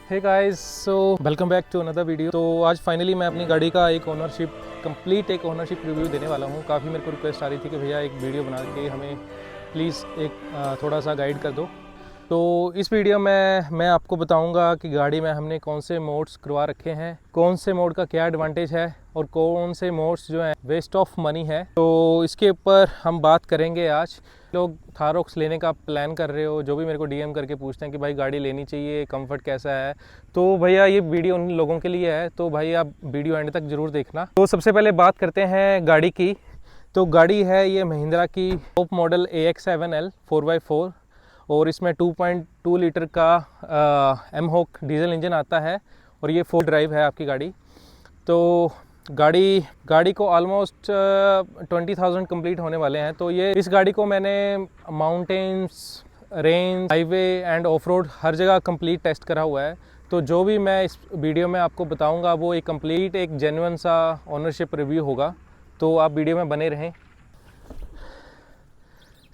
Hey guys, so welcome back to another video. तो आज finally मैं अपनी गाड़ी का एक ओनरशिप रिव्यू देने वाला हूँ। काफ़ी मेरे को रिक्वेस्ट आ रही थी कि भैया एक वीडियो बना के हमें प्लीज़ एक थोड़ा सा गाइड कर दो। तो इस वीडियो में मैं आपको बताऊंगा कि गाड़ी में हमने कौन से मोड्स करवा रखे हैं, कौन से मोड का क्या एडवांटेज है और कौन से मोड्स जो हैं वेस्ट ऑफ मनी है। तो इसके ऊपर हम बात करेंगे आज। लोग थारोक्स लेने का प्लान कर रहे हो, जो भी मेरे को डीएम करके पूछते हैं कि भाई गाड़ी लेनी चाहिए, कंफर्ट कैसा है, तो भैया ये वीडियो उन लोगों के लिए है। तो भाई आप वीडियो एंड तक ज़रूर देखना। तो सबसे पहले बात करते हैं गाड़ी की। तो गाड़ी है ये महिंद्रा की टॉप मॉडल AX7L 4x4 और इसमें 2.2 लीटर का एमहॉक डीजल इंजन आता है और ये 4 ड्राइव है आपकी गाड़ी। तो गाड़ी को ऑलमोस्ट 20,000 कंप्लीट होने वाले हैं। तो ये इस गाड़ी को मैंने mountains, range, highway and off road हर जगह कंप्लीट टेस्ट करा हुआ है। तो जो भी मैं इस वीडियो में आपको बताऊंगा वो एक कंप्लीट एक जेन्युइन सा ओनरशिप रिव्यू होगा। तो आप वीडियो में बने रहें।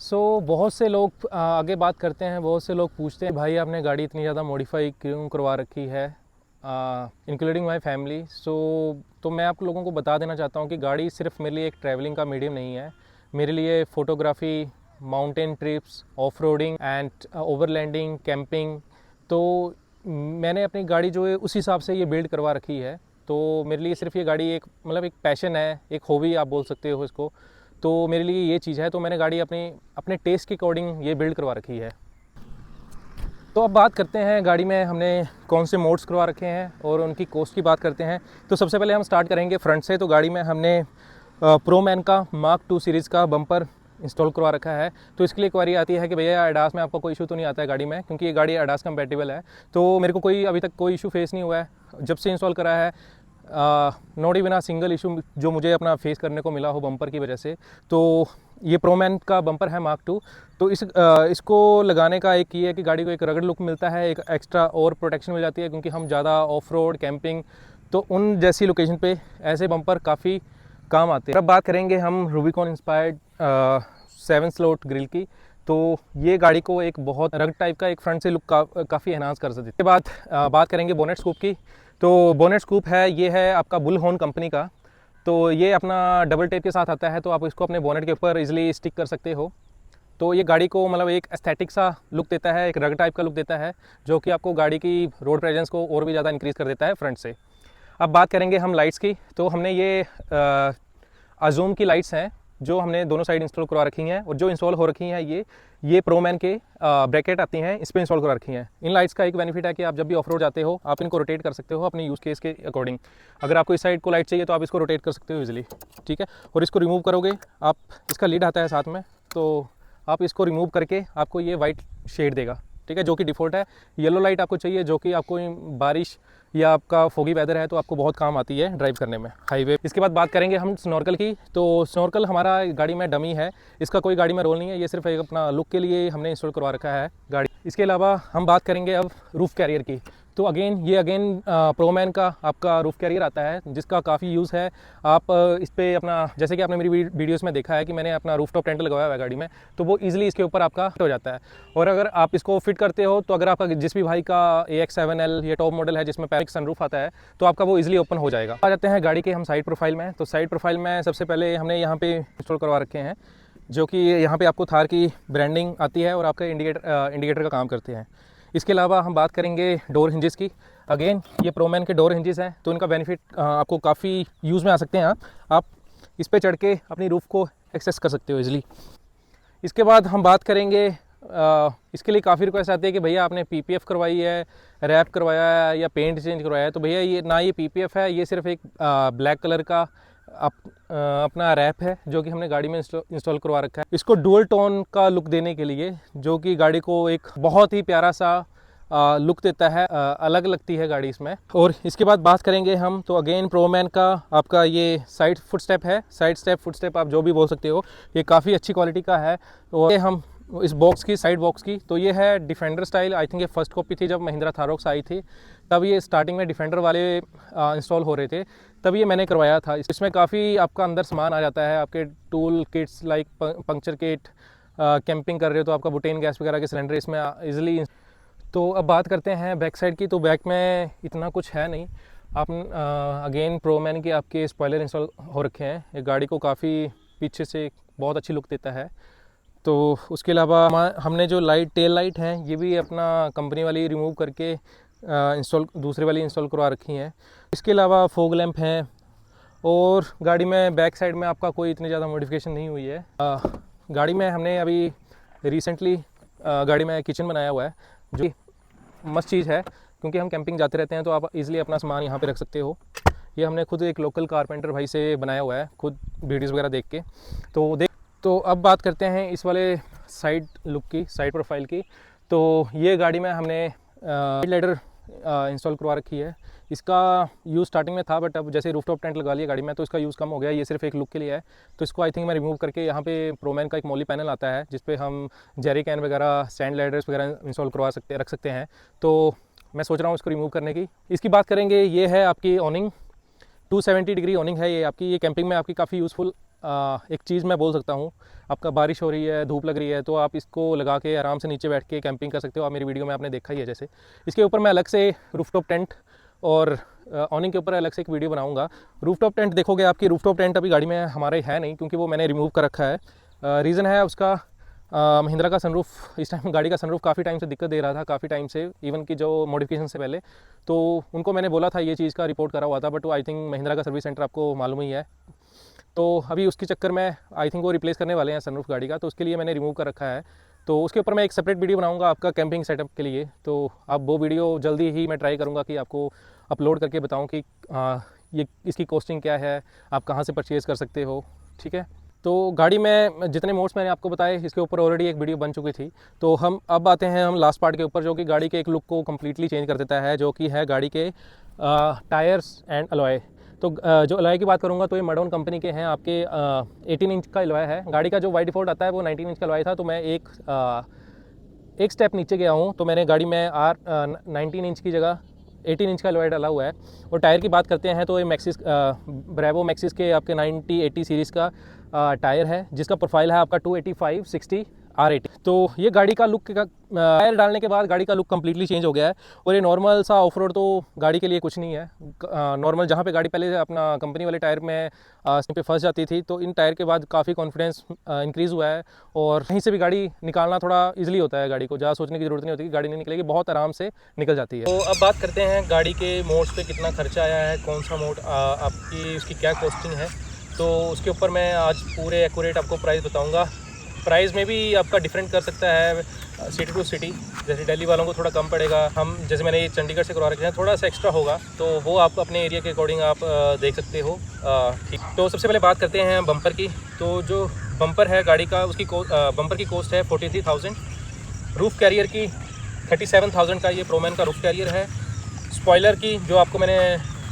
बहुत से लोग आगे बात करते हैं, बहुत से लोग पूछते हैं भाई आपने गाड़ी इतनी ज़्यादा मॉडिफाई क्यों करवा रखी है, इंक्लूडिंग माई फैमिली। तो मैं आप लोगों को बता देना चाहता हूँ कि गाड़ी सिर्फ मेरे लिए एक ट्रैवलिंग का मीडियम नहीं है। मेरे लिए photography, mountain trips, off roading and overlanding, camping, तो मैंने अपनी गाड़ी जो है उस हिसाब से ये बिल्ड करवा रखी है। तो मेरे लिए सिर्फ ये गाड़ी एक मतलब एक पैशन है, एक हॉबी आप बोल सकते हो इसको। तो मेरे लिए ये चीज़ है। तो मैंने गाड़ी अपने टेस्ट के अकॉर्डिंग ये बिल्ड करवा रखी है। तो अब बात करते हैं गाड़ी में हमने कौन से मोड्स करवा रखे हैं और उनकी कॉस्ट की बात करते हैं। तो सबसे पहले हम स्टार्ट करेंगे फ्रंट से। तो गाड़ी में हमने प्रोमैन का Mark II सीरीज़ का बम्पर इंस्टॉल करवा रखा है। तो इसके लिए क्वेरी आती है कि भैया एडास में आपको कोई इशू तो नहीं आता है गाड़ी में, क्योंकि ये गाड़ी एडास कंपैटिबल है। तो मेरे को अभी तक कोई इशू फेस नहीं हुआ है जब से इंस्टॉल करा है। Not even a single issue जो मुझे अपना फेस करने को मिला हो बम्पर की वजह से। तो ये प्रोमैन का बम्पर है Mark II। तो इसको लगाने का एक ये है कि गाड़ी को एक रगड़ लुक मिलता है, एक एक्स्ट्रा और प्रोटेक्शन मिल जाती है, क्योंकि हम ज़्यादा ऑफ रोड, कैंपिंग, तो उन जैसी लोकेशन पे ऐसे बम्पर काफ़ी काम आते हैं। अब बात करेंगे हम रूबिकॉन इंस्पायर्ड 7 स्लॉट ग्रिल की। तो ये गाड़ी को एक बहुत रग टाइप का एक फ्रंट से लुक काफ़ी एनहांस कर सकती है। इसके बाद बात करेंगे बोनेट स्कूप की। तो बोनेट स्कूप है, ये है आपका बुलहॉर्न कंपनी का। तो ये अपना डबल टेप के साथ आता है, तो आप इसको अपने बोनेट के ऊपर इजीली स्टिक कर सकते हो। तो ये गाड़ी को मतलब एक एस्थेटिक सा लुक देता है, एक रग टाइप का लुक देता है, जो कि आपको गाड़ी की रोड प्रेजेंस को और भी ज़्यादा इंक्रीज़ कर देता है फ्रंट से। अब बात करेंगे हम लाइट्स की। तो हमने ये अजूम की लाइट्स हैं जो हमने दोनों साइड इंस्टॉल करवा रखी हैं, और जो इंस्टॉल हो रखी हैं ये प्रोमैन के ब्रैकेट आती हैं, इस पर इंस्टॉल करवा रखी हैं। इन लाइट्स का एक बेनिफिट है कि आप जब भी ऑफ रोड जाते हो आप इनको रोटेट कर सकते हो अपने यूज़ केस के अकॉर्डिंग। अगर आपको इस साइड को लाइट चाहिए तो आप इसको रोटेट कर सकते हो इजीली, ठीक है। और इसको रिमूव करोगे आप, इसका लीड आता है साथ में, तो आप इसको रिमूव करके आपको ये वाइट शेड देगा, ठीक है, जो कि डिफ़ॉल्ट है। येलो लाइट आपको चाहिए, जो कि आपको बारिश या आपका फोगी वेदर है तो आपको बहुत काम आती है ड्राइव करने में, हाईवे। इसके बाद बात करेंगे हम स्नॉर्कल की। तो स्नॉर्कल हमारा गाड़ी में डमी है, इसका कोई गाड़ी में रोल नहीं है, ये सिर्फ एक अपना लुक के लिए हमने इंस्टॉल करवा रखा है गाड़ी। इसके अलावा हम बात करेंगे अब रूफ़ कैरियर की। तो अगेन प्रोमैन का आपका रूफ़ कैरियर आता है, जिसका काफ़ी यूज़ है। आप इस पर अपना, जैसे कि आपने मेरी वीडियोस में देखा है कि मैंने अपना रूफ टॉप टेंट लगाया हुआ है गाड़ी में, तो वो इजीली इसके ऊपर आपका फिट हो जाता है। और अगर आप इसको फिट करते हो तो अगर आपका जिस भी भाई का AX7L ये टॉप मॉडल है जिसमें पैनिक सनरूफ आता है, तो आपका वो इजीली ओपन हो जाएगा। आ जाते हैं गाड़ी के हम साइड प्रोफाइल में। तो साइड प्रोफाइल में सबसे पहले हमने यहाँ पे इंस्टॉल करवा रखे हैं, जो कि यहाँ पे आपको थार की ब्रांडिंग आती है और आपका इंडिकेटर का काम करते हैं। इसके अलावा हम बात करेंगे डोर हिंजेस की। अगेन ये प्रोमैन के डोर हिंजेस हैं, तो इनका बेनिफिट आपको काफ़ी यूज़ में आ सकते हैं। आप इस पे चढ़ के अपनी रूफ़ को एक्सेस कर सकते हो इजीली। इसके बाद हम बात करेंगे, इसके लिए काफ़ी रिक्वेस्ट आती है कि भैया आपने PPF करवाई है, रैप करवाया है या पेंट चेंज करवाया है। तो भैया ये ना, ये PPF है, ये सिर्फ एक ब्लैक कलर का अपना रैप है जो कि हमने गाड़ी में इंस्टॉल करवा रखा है, इसको डुअल टोन का लुक देने के लिए, जो कि गाड़ी को एक बहुत ही प्यारा सा लुक देता है, अलग लगती है गाड़ी इसमें। और इसके बाद बात करेंगे हम, तो अगेन प्रोमैन का आपका ये साइड फुटस्टेप है, फुटस्टेप आप जो भी बोल सकते हो, ये काफ़ी अच्छी क्वालिटी का है। और ये हम इस बॉक्स की, साइड बॉक्स की, तो ये है डिफेंडर स्टाइल। आई थिंक ये फर्स्ट कॉपी थी जब महिंद्रा थारोक्स आई थी, तब ये स्टार्टिंग में डिफेंडर वाले इंस्टॉल हो रहे थे, तब ये मैंने करवाया था। इसमें काफ़ी आपका अंदर सामान आ जाता है, आपके tool kits like puncture kit, camping कर रहे हो तो आपका बुटेन गैस वगैरह के सिलेंडर इसमें इजीली तो अब बात करते हैं बैक साइड की। तो बैक में इतना कुछ है नहीं। आप अगेन प्रोमैन की आपके स्पॉयलर इंस्टॉल हो रखे हैं। ये गाड़ी को काफ़ी पीछे से बहुत अच्छी लुक देता है। तो उसके अलावा हमने जो टेल लाइट हैं ये भी अपना कंपनी वाली रिमूव करके दूसरी वाली इंस्टॉल करवा रखी हैं। इसके अलावा फॉग लैंप हैं और गाड़ी में बैक साइड में आपका कोई इतनी ज़्यादा मॉडिफिकेशन नहीं हुई है। गाड़ी में हमने अभी रिसेंटली गाड़ी में किचन बनाया हुआ है, जो मस्त चीज़ है क्योंकि हम कैंपिंग जाते रहते हैं तो आप इजीली अपना सामान यहाँ पे रख सकते हो। ये हमने खुद एक लोकल कारपेंटर भाई से बनाया हुआ है, खुद वीडियोज़ वगैरह देख के। तो अब बात करते हैं इस वाले साइड लुक की, साइड प्रोफाइल की। तो ये गाड़ी में हमने लेडर इंस्टॉल करवा रखी है। इसका यूज़ स्टार्टिंग में था बट अब जैसे रूफटॉप टेंट लगा लिया गाड़ी में तो इसका यूज़ कम हो गया। ये सिर्फ एक लुक के लिए है। तो इसको आई थिंक मैं रिमूव करके यहाँ पे प्रोमैन का एक मॉली पैनल आता है जिस पे हम जेरी कैन वगैरह, स्टैंड लैडर्स वगैरह इंस्टॉल रख सकते हैं। तो मैं सोच रहा हूँ इसको रिमूव करने की। इसकी बात करेंगे, ये है आपकी ऑनिंग, 270 डिग्री ऑनिंग है ये आपकी। ये कैंपिंग में आपकी काफ़ी यूज़फुल एक चीज़ मैं बोल सकता हूँ। आपका बारिश हो रही है, धूप लग रही है तो आप इसको लगा के आराम से नीचे बैठ के कैंपिंग कर सकते हो। आप मेरी वीडियो में आपने देखा ही है जैसे। इसके ऊपर मैं अलग से रूफटॉप टेंट और ऑनिंग के ऊपर अलग से एक वीडियो बनाऊंगा। रूफटॉप टेंट देखोगे, आपकी रूफटॉप टेंट अभी गाड़ी में हमारे है नहीं क्योंकि वो मैंने रिमूव कर रखा है। रीज़न है उसका, महिंद्रा का सनरूफ, इस टाइम गाड़ी का सनरूफ काफ़ी टाइम से दिक्कत दे रहा था, काफ़ी टाइम से, इवन कि जो मॉडिफिकेशन से पहले। तो उनको मैंने बोला था ये चीज़ का रिपोर्ट करा हुआ था बट वो आई थिंक महिंद्रा का सर्विस सेंटर आपको मालूम ही है। तो अभी उसके चक्कर में आई थिंक वो रिप्लेस करने वाले हैं सनरूफ गाड़ी का, तो उसके लिए मैंने रिमूव कर रखा है। तो उसके ऊपर मैं एक सेपरेट वीडियो बनाऊंगा आपका कैंपिंग सेटअप के लिए। तो अब वो वीडियो जल्दी ही मैं ट्राई करूंगा कि आपको अपलोड करके बताऊं कि ये इसकी कॉस्टिंग क्या है, आप कहां से परचेज़ कर सकते हो। ठीक है, तो गाड़ी में जितने मोड्स मैंने आपको बताए इसके ऊपर ऑलरेडी एक वीडियो बन चुकी थी। तो हम अब आते हैं हम लास्ट पार्ट के ऊपर, जो कि गाड़ी के एक लुक को कम्प्लीटली चेंज कर देता है, जो कि है गाड़ी के टायर्स एंड अलॉय। तो जो अलॉय की बात करूंगा तो ये मडॉन कंपनी के हैं आपके। 18 इंच का अलॉय है। गाड़ी का जो बाय डिफ़ॉल्ट आता है वो 19 इंच का अलॉय था। तो मैं एक स्टेप नीचे गया हूँ, तो मैंने गाड़ी में 19 इंच की जगह 18 इंच का अलॉय डाला हुआ है। और टायर की बात करते हैं तो ये मैक्सिस ब्रेवो मैक्सिस के आपके 90-80 सीरीज़ का टायर है, जिसका प्रोफाइल है आपका 285/60 R80। तो ये गाड़ी का लुक टायर डालने के बाद गाड़ी का लुक कम्प्लीटली चेंज हो गया है। और ये नॉर्मल सा ऑफ रोड तो गाड़ी के लिए कुछ नहीं है। नॉर्मल जहाँ पे गाड़ी पहले अपना कंपनी वाले टायर में पे फंस जाती थी, तो इन टायर के बाद काफ़ी कॉन्फिडेंस इंक्रीज़ हुआ है और कहीं से भी गाड़ी निकालना थोड़ा ईजिली होता है। गाड़ी को ज़्यादा सोचने की ज़रूरत नहीं होती कि गाड़ी नहीं निकलेगी, बहुत आराम से निकल जाती है। तो अब बात करते हैं गाड़ी के मोड्स पे कितना खर्चा आया है, कौन सा मोड आपकी, उसकी क्या कॉस्टिंग है। तो उसके ऊपर मैं आज पूरे एक्यूरेट आपको प्राइस बताऊँगा। प्राइस में भी आपका डिफरेंट कर सकता है सिटी टू सिटी। जैसे दिल्ली वालों को थोड़ा कम पड़ेगा, हम जैसे मैंने चंडीगढ़ से करवा रखे हैं थोड़ा सा एक्स्ट्रा होगा, तो वो आप अपने एरिया के अकॉर्डिंग आप देख सकते हो। ठीक, तो सबसे पहले बात करते हैं बम्पर की। तो जो बम्पर है गाड़ी का, उसकी बम्पर की कॉस्ट है 43,000। रूफ़ कैरियर की 37,000 का ये प्रोमैन का रूफ़ कैरियर है। स्पॉयलर की जो आपको मैंने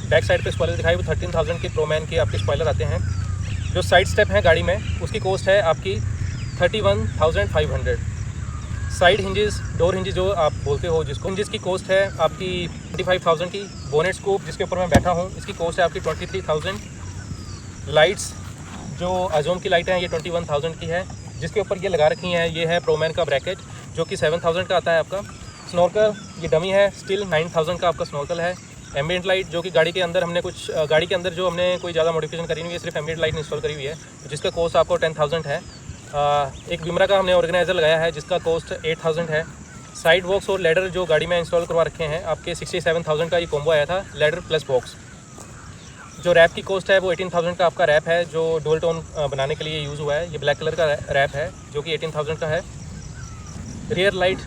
बैक साइड पे स्पॉयलर दिखाई वो 13,000 के प्रोमैन के आपके स्पॉयलर आते हैं। जो साइड स्टेप है गाड़ी में उसकी कॉस्ट है आपकी 31,500। साइड हिंजेस, डोर हिंजेस जो आप बोलते हो जिसको, हिंजेस की कॉस्ट है आपकी 25,000 की। बोनेट स्कूप जिसके ऊपर मैं बैठा हूँ इसकी कॉस्ट है आपकी 23,000। लाइट्स जो अजोम की लाइटें हैं ये 21,000 की है। जिसके ऊपर ये लगा रखी हैं ये है प्रोमैन का ब्रैकेट जो कि 7,000 का आता है आपका। स्नॉर्कल ये डमी है, स्टिल 9,000 का आपका स्नॉर्कल है। एम्बिएंट लाइट जो कि गाड़ी के अंदर हमने गाड़ी के अंदर जो हमने कोई ज़्यादा मॉडिफिकेशन करी नहीं है, सिर्फ एम्बिएंट लाइट इंस्टॉल करी हुई है, जिसका कॉस्ट आपको 10,000 है। एक विमरा का हमने ऑर्गेनाइज़र लगाया है जिसका कॉस्ट 8,000 है। साइड बॉक्स और लेडर जो गाड़ी में इंस्टॉल करवा रखे हैं आपके 67,000 का ये कॉम्बो आया था, लेडर प्लस बॉक्स। जो रैप की कॉस्ट है वो 18,000 का आपका रैप है जो डुअल टोन बनाने के लिए यूज़ हुआ है। ये ब्लैक कलर का रैप है जो कि 18,000 का है। रियर लाइट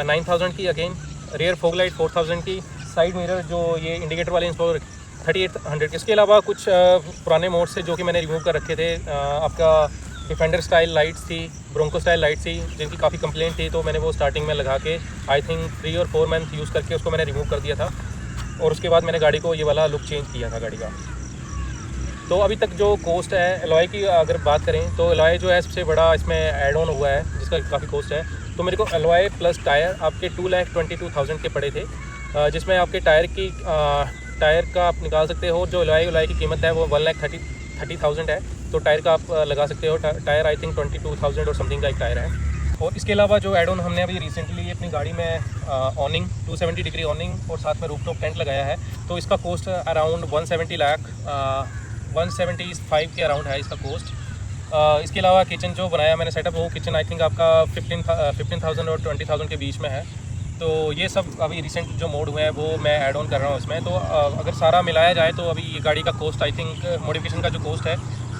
9,000 की अगेन। रियर फॉग लाइट 4,000 की। साइड मिरर जो ये इंडिकेटर वाले इंस्टॉल 3,800। इसके अलावा कुछ पुराने मोड से जो कि मैंने रिमूव कर रखे थे, आपका डिफेंडर स्टाइल लाइट्स थी, ब्रोंको स्टाइल लाइट्स थी जिनकी काफ़ी कंप्लेंट थी, तो मैंने वो स्टार्टिंग में लगा के आई थिंक 3 और 4 मंथ यूज़ करके उसको मैंने रिमूव कर दिया था। और उसके बाद मैंने गाड़ी को ये वाला लुक चेंज किया था गाड़ी का। तो अभी तक जो कॉस्ट है एलॉय की अगर बात करें तो एलॉय जो है सबसे बड़ा इसमें ऐड ऑन हुआ है जिसका काफ़ी कॉस्ट है। तो मेरे को एलॉय प्लस टायर आपके 2,22,000 के पड़े थे, जिसमें आपके टायर का आप निकाल सकते हो। जो एलॉय की कीमत है वो 1,30,000 है। तो टायर का आप लगा सकते हो। टायर आई थिंक 22,000 और समथिंग का एक टायर है। और इसके अलावा जो एड ऑन हमने अभी रिसेंटली अपनी गाड़ी में ऑनिंग 270 डिग्री ऑनिंग और साथ में रूफटॉप टेंट लगाया है, तो इसका कॉस्ट अराउंड 170 लाख 175 के अराउंड है इसका कॉस्ट। इसके अलावा किचन जो बनाया मैंने सेटअप, वो किचन आई थिंक आपका 15,000 और 20,000 के बीच में है। तो ये सब अभी रिसेंट जो मोड हुए हैं वो मैं ऐड ऑन कर रहा हूँ इसमें। तो अगर सारा मिलाया जाए तो अभी ये गाड़ी का कॉस्ट आई थिंक मॉडिफिकेशन का जो कॉस्ट है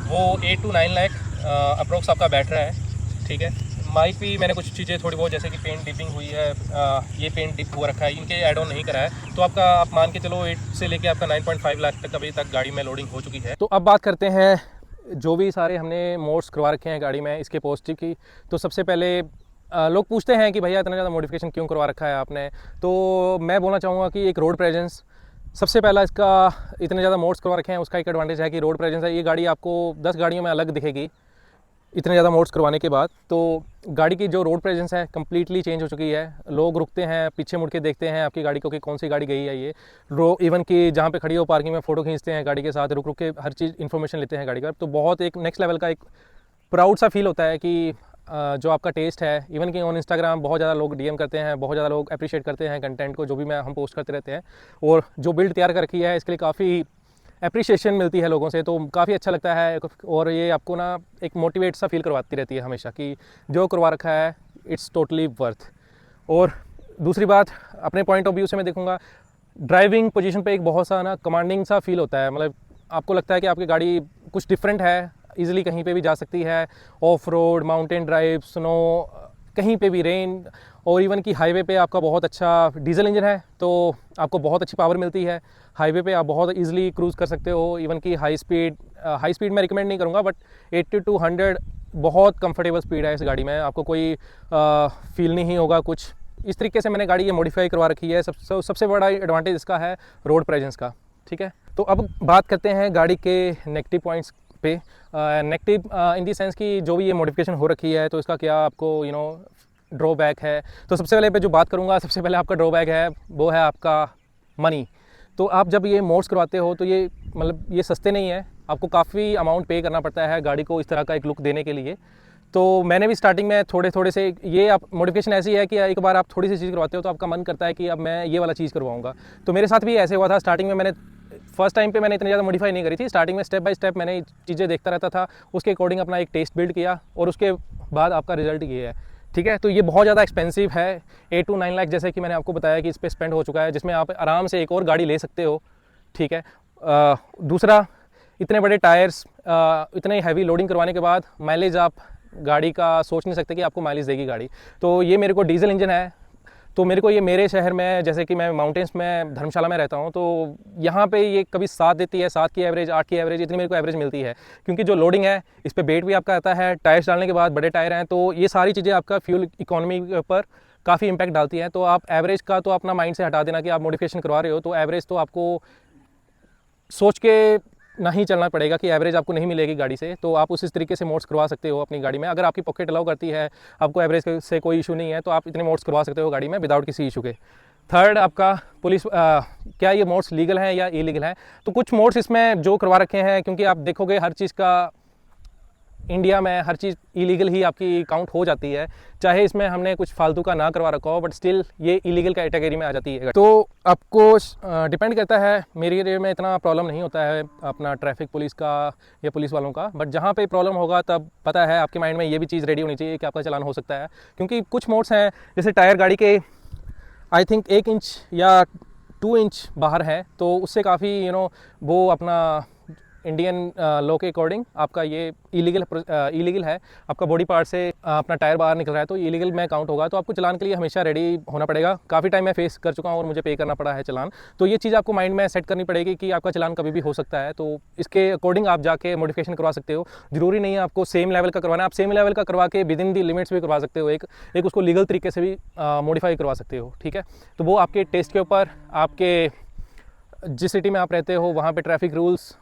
वो 8 to 9 लाख अप्रोक्स आपका बैठ रहा है। ठीक है, माइक भी मैंने कुछ चीज़ें थोड़ी बहुत जैसे कि पेंट डिपिंग हुई है, ये पेंट डिप हुआ रखा है, इनके ऐड ऑन नहीं करा है। तो आपका आप मान के चलो 8 से लेके आपका 9.5 लाख तक अभी तक गाड़ी में लोडिंग हो चुकी है। तो अब बात करते हैं जो भी सारे हमने मोड्स करवा रखे हैं गाड़ी में इसके पॉजिटिव की। तो सबसे पहले लोग पूछते हैं कि भैया इतना ज़्यादा मॉडिफिकेशन क्यों करवा रखा है आपने, तो मैं बोलना चाहूँगा कि एक रोड प्रेजेंस सबसे पहला इसका इतने ज़्यादा मोड्स करवा रखे हैं उसका एक एडवांटेज है कि रोड प्रेजेंस है। ये गाड़ी आपको 10 गाड़ियों में अलग दिखेगी इतने ज़्यादा मोड्स करवाने के बाद। तो गाड़ी की जो रोड प्रेजेंस है कम्प्लीटली चेंज हो चुकी है। लोग रुकते हैं, पीछे मुड़ के देखते हैं आपकी गाड़ी को कि कौन सी गाड़ी गई है ये इवन कि जहाँ पे खड़ी हो पार्किंग में फ़ोटो खींचते हैं गाड़ी के साथ, रुक रुक के हर चीज़ इन्फॉर्मेशन लेते हैं गाड़ी का। तो बहुत एक नेक्स्ट लेवल का एक प्राउड सा फील होता है कि जो आपका टेस्ट है, इवन कि ऑन इंस्टाग्राम बहुत ज़्यादा लोग डीएम करते हैं, बहुत ज़्यादा लोग अप्रिशिएट करते हैं कंटेंट को जो भी हम पोस्ट करते रहते हैं। और जो बिल्ड तैयार कर रखी है इसके लिए काफ़ी अप्रिशिएशन मिलती है लोगों से, तो काफ़ी अच्छा लगता है। और ये आपको ना एक मोटिवेट सा फील करवाती रहती है हमेशा कि जो करवा रखा है इट्स टोटली वर्थ। और दूसरी बात अपने पॉइंट ऑफ व्यू से मैं देखूँगा, ड्राइविंग पोजीशन पे एक बहुत सा ना कमांडिंग सा फील होता है। मतलब आपको लगता है कि आपकी गाड़ी कुछ डिफरेंट है, ईज़िली कहीं पे भी जा सकती है, of road, mountain drive, snow, कहीं पे भी रेन, और इवन कि हाईवे पे आपका बहुत अच्छा डीजल इंजन है तो आपको बहुत अच्छी पावर मिलती है। हाईवे पे आप बहुत इजीली क्रूज़ कर सकते हो। इवन कि हाई स्पीड मैं रिकमेंड नहीं करूँगा, बट 80 to 100 बहुत कंफर्टेबल स्पीड है इस गाड़ी में, आपको कोई फील नहीं होगा कुछ। इस तरीके से मैंने गाड़ी ये मॉडिफाई करवा रखी है। सबसे बड़ा एडवांटेज इसका है रोड प्रेजेंस का। ठीक है, तो अब बात करते हैं गाड़ी के नेगेटिव पॉइंट्स पे। नेगेटिव इन दी सेंस कि जो भी ये मॉडिफिकेशन हो रखी है तो इसका क्या आपको ड्रॉबैक है। तो सबसे पहले पे जो बात करूँगा, सबसे पहले आपका ड्रॉबैक है वो है आपका मनी। तो आप जब ये मोड्स करवाते हो तो ये मतलब ये सस्ते नहीं है, आपको काफ़ी अमाउंट पे करना पड़ता है गाड़ी को इस तरह का एक लुक देने के लिए। तो मैंने भी स्टार्टिंग में थोड़े से ये आप मॉडिफिकेशन ऐसी है कि एक बार आप थोड़ी सी चीज़ करवाते हो तो आपका मन करता है कि अब मैं ये वाला चीज़ करवाऊँगा। तो मेरे साथ भी ऐसे हुआ था। स्टार्टिंग में मैंने फर्स्ट टाइम पे मैंने इतनी ज़्यादा मॉडिफाई नहीं करी थी। स्टार्टिंग में स्टेप बाय स्टेप मैंने चीज़ें देखता रहता था, उसके अकॉर्डिंग अपना एक टेस्ट बिल्ड किया और उसके बाद आपका रिजल्ट ये है। ठीक है, तो ये बहुत ज़्यादा एक्सपेंसिव है। 8 to 9 लाख जैसे कि मैंने आपको बताया कि इस पर स्पेंड हो चुका है, जिसमें आप आराम से एक और गाड़ी ले सकते हो। ठीक है, दूसरा इतने बड़े टायर्स, इतने हैवी लोडिंग करवाने के बाद माइलेज आप गाड़ी का सोच नहीं सकते कि आपको माइलेज देगी गाड़ी। तो ये मेरे को डीजल इंजन है, तो मेरे को ये मेरे शहर में, जैसे कि मैं माउंटेन्स में धर्मशाला में रहता हूँ, तो यहाँ पे ये कभी 7 देती है, 7 की एवरेज, 8 की एवरेज, इतनी मेरे को एवरेज मिलती है। क्योंकि जो लोडिंग है इस पर वेट भी आपका आता है, टायर्स डालने के बाद बड़े टायर हैं, तो ये सारी चीज़ें आपका फ्यूल इकोनॉमी के ऊपर काफ़ी इंपैक्ट डालती हैं। तो आप एवरेज का तो अपना माइंड से हटा देना कि आप मॉडिफिकेशन करवा रहे हो, तो एवरेज तो आपको सोच के नहीं चलना पड़ेगा कि एवरेज आपको नहीं मिलेगी गाड़ी से। तो आप इस तरीके से मोड्स करवा सकते हो अपनी गाड़ी में। अगर आपकी पॉकेट अलाउ करती है, आपको एवरेज से कोई इशू नहीं है, तो आप इतने मोड्स करवा सकते हो गाड़ी में विदाउट किसी इशू के। थर्ड, आपका पुलिस क्या ये मोड्स लीगल हैं या इलीगल हैं। तो कुछ मोड्स इसमें जो करवा रखे हैं, क्योंकि आप देखोगे हर चीज़ का इंडिया में हर चीज़ इलीगल ही आपकी काउंट हो जाती है, चाहे इसमें हमने कुछ फालतू का ना करवा रखा हो, बट स्टिल ये इलीगल कैटेगरी में आ जाती है। तो आपको डिपेंड करता है। मेरी एरिया में इतना प्रॉब्लम नहीं होता है अपना ट्रैफिक पुलिस का या पुलिस वालों का, बट जहाँ पे प्रॉब्लम होगा तब पता है आपके माइंड में ये भी चीज़ रेडी होनी चाहिए कि आपका चालान हो सकता है। क्योंकि कुछ मोड्स हैं जैसे टायर गाड़ी के आई थिंक 1 इंच या 2 इंच बाहर है, तो उससे काफ़ी वो अपना इंडियन लॉ के अकॉर्डिंग आपका ये इलीगल है। आपका बॉडी पार्ट से अपना टायर बाहर निकल रहा है तो इलीगल में काउंट होगा। तो आपको चलान के लिए हमेशा रेडी होना पड़ेगा। काफ़ी टाइम मैं फेस कर चुका हूँ और मुझे पे करना पड़ा है चलान। तो ये चीज़ आपको माइंड में सेट करनी पड़ेगी कि आपका चलान कभी भी हो सकता है। तो इसके अकॉर्डिंग आप जाके मॉडिफिकेशन करवा सकते हो। ज़रूरी नहीं है आपको सेम लेवल का करवाना, आप सेम लेवल का करवा के विद इन दी लिमिट्स भी करवा सकते हो। एक उसको लीगल तरीके से भी मॉडिफाई करवा सकते हो। ठीक है, तो वो आपके टेस्ट के ऊपर, आपके जिस सिटी में आप रहते हो वहाँ पे ट्रैफिक रूल्स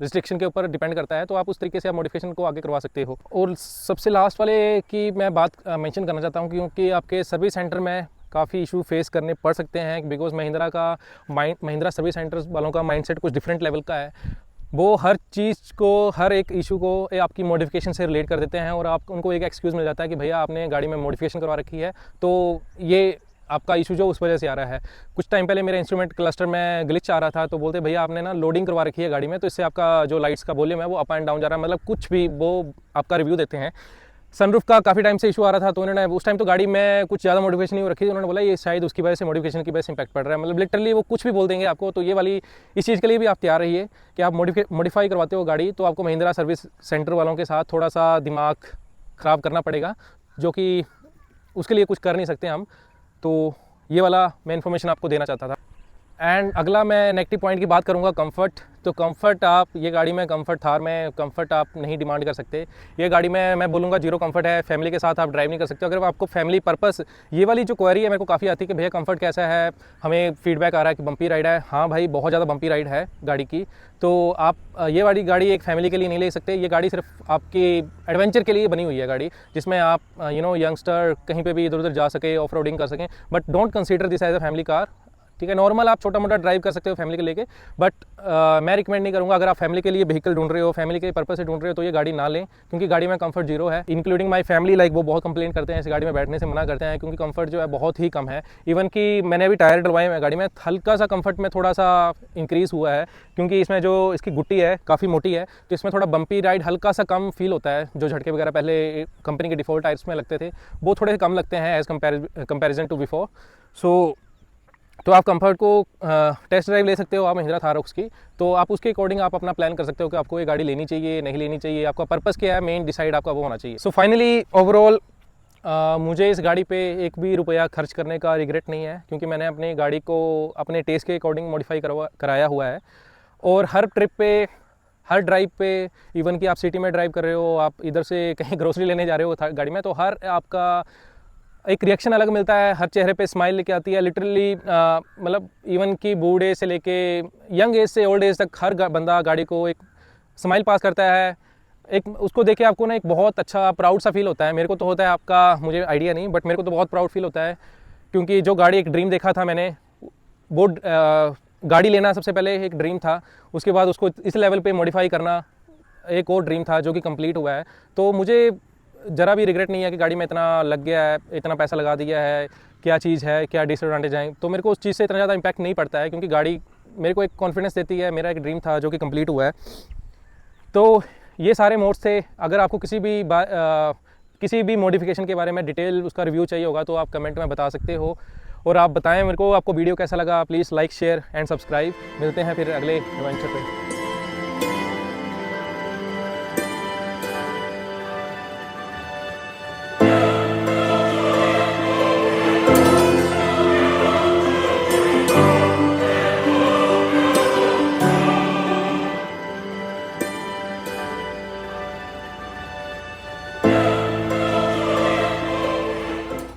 रिस्ट्रिक्शन के ऊपर डिपेंड करता है। तो आप उस तरीके से आप मॉडिफिकेशन को आगे करवा सकते हो। और सबसे लास्ट वाले की मैं बात मेंशन करना चाहता हूँ, क्योंकि आपके सर्विस सेंटर में काफ़ी इशू फेस करने पड़ सकते हैं, बिकॉज महिंद्रा सर्विस सेंटर्स वालों का माइंडसेट कुछ डिफरेंट लेवल का है। वो हर चीज़ को, हर एक इशू को आपकी मॉडिफिकेशन से रिलेट कर देते हैं और आप उनको एक एक्सक्यूज़ मिल जाता है कि भैया आपने गाड़ी में मॉडिफिकेशन करवा रखी है, तो ये आपका इशू जो उस वजह से आ रहा है। कुछ टाइम पहले मेरे इंस्ट्रूमेंट क्लस्टर में ग्लिच आ रहा था, तो बोलते भैया आपने ना लोडिंग करवा रखी है गाड़ी में, तो इससे आपका जो लाइट्स का वॉल्यूम है वो अप एंड डाउन जा रहा है, मतलब कुछ भी वो आपका रिव्यू देते हैं। सनरूफ का काफ़ी टाइम से इशू आ रहा था, तो उन्होंने उस टाइम तो गाड़ी में कुछ ज़्यादा मॉडिफिकेशन नहीं हो रखी थी, उन्होंने बोला ये शायद उसकी वजह से मॉडिफिकेशन की वजह से इंपैक्ट पड़ रहा है, मतलब लिटरली वो कुछ भी बोल देंगे आपको। तो ये वाली इस चीज़ के लिए भी आप तैयार रहिए कि आप मॉडिफाई करवाते हो गाड़ी, तो आपको महिंद्रा सर्विस सेंटर वालों के साथ थोड़ा सा दिमाग ख़राब करना पड़ेगा, जो कि उसके लिए कुछ कर नहीं सकते हम। तो ये वाला मैं इन्फॉर्मेशन आपको देना चाहता था। एंड अगला मैं नेगेटिव पॉइंट की बात करूँगा, कंफर्ट। तो कंफर्ट, आप ये गाड़ी में कंफर्ट, थार में कंफर्ट आप नहीं डिमांड कर सकते। ये गाड़ी में मैं बोलूँगा जीरो कंफर्ट है, फैमिली के साथ आप ड्राइव नहीं कर सकते। अगर आपको फैमिली पर्पस, ये वाली जो क्वेरी है मेरे को काफ़ी आती है कि भैया कंफर्ट कैसा है, हमें फीडबैक आ रहा है कि बम्पी राइड है। हाँ भाई, बहुत ज़्यादा बम्पी राइड है गाड़ी की, तो आप ये वाली गाड़ी एक फैमिली के लिए नहीं ले सकते। ये गाड़ी सिर्फ आपकी एडवेंचर के लिए बनी हुई है गाड़ी, जिसमें आप यंगस्टर कहीं पे भी इधर उधर जा सके, ऑफ रोडिंग कर सकें, but don't consider this as a family car. ठीक है, नॉर्मल आप छोटा मोटा ड्राइव कर सकते हो फैमिली के लेके, बट मैं रिकमेंड नहीं करूँगा। अगर आप फैमिली के लिए व्हीकल ढूंढ रहे हो, फैमिली के पर्पस से ढूंढ रहे हो, तो ये गाड़ी ना लें, क्योंकि गाड़ी में कंफर्ट जीरो है। इंक्लूडिंग माई फैमिली, लाइक वो बहुत कंप्लेंट करते हैं इस गाड़ी में बैठने से मना करते हैं, क्योंकि कंफर्ट जो है बहुत ही कम है। इवन कि मैंने अभी टायर डलवाए हैं गाड़ी में, हल्का सा कंफर्ट में थोड़ा सा इंक्रीज़ हुआ है, क्योंकि इसमें जो इसकी गुट्टी है काफ़ी मोटी है, तो इसमें थोड़ा बम्पी राइड हल्का सा कम फील होता है। जो झटके वगैरह पहले कंपनी के डिफ़ॉल्ट टायर्स में लगते थे, वो थोड़े कम लगते हैं एज़ कंपेरिजन टू बिफोर। तो आप कंफर्ट को टेस्ट ड्राइव ले सकते हो आप महिंद्रा थार की, तो आप उसके अकॉर्डिंग आप अपना प्लान कर सकते हो कि आपको ये गाड़ी लेनी चाहिए, नहीं लेनी चाहिए, आपका पर्पस क्या है, मेन डिसाइड आपका वो होना चाहिए। सो फाइनली ओवरऑल मुझे इस गाड़ी पे एक भी रुपया खर्च करने का रिग्रेट नहीं है, क्योंकि मैंने अपनी गाड़ी को अपने टेस्ट के अकॉर्डिंग मॉडिफाई कराया हुआ है। और हर ट्रिप पे, हर ड्राइव पे, इवन कि आप सिटी में ड्राइव कर रहे हो, आप इधर से कहीं ग्रोसरी लेने जा रहे हो गाड़ी में, तो हर आपका एक रिएक्शन अलग मिलता है, हर चेहरे पे स्माइल लेके आती है। लिटरली मतलब इवन कि बूढ़े से लेके यंग एज से ओल्ड एज तक हर बंदा गाड़ी को एक स्माइल पास करता है। एक उसको देख के आपको ना एक बहुत अच्छा प्राउड सा फील होता है। मेरे को तो होता है, आपका मुझे आइडिया नहीं, बट मेरे को तो बहुत प्राउड फील होता है, क्योंकि जो गाड़ी एक ड्रीम देखा था मैंने, वो गाड़ी लेना सबसे पहले एक ड्रीम था, उसके बाद उसको इस लेवल पे मॉडिफाई करना एक और ड्रीम था, जो कि कंप्लीट हुआ है। तो मुझे ज़रा भी रिग्रेट नहीं है कि गाड़ी में इतना लग गया है, इतना पैसा लगा दिया है, क्या चीज़ है, क्या डिसएडवांटेज है, तो मेरे को उस चीज़ से इतना ज़्यादा इम्पैक्ट नहीं पड़ता है, क्योंकि गाड़ी मेरे को एक कॉन्फिडेंस देती है, मेरा एक ड्रीम था जो कि कंप्लीट हुआ है। तो ये सारे मोड्स थे। अगर आपको किसी भी मॉडिफिकेशन के बारे में डिटेल उसका रिव्यू चाहिए होगा, तो आप कमेंट में बता सकते हो, और आप बताएं मेरे को आपको वीडियो कैसा लगा। Please like, share and subscribe. मिलते हैं फिर अगले एडवेंचर पे।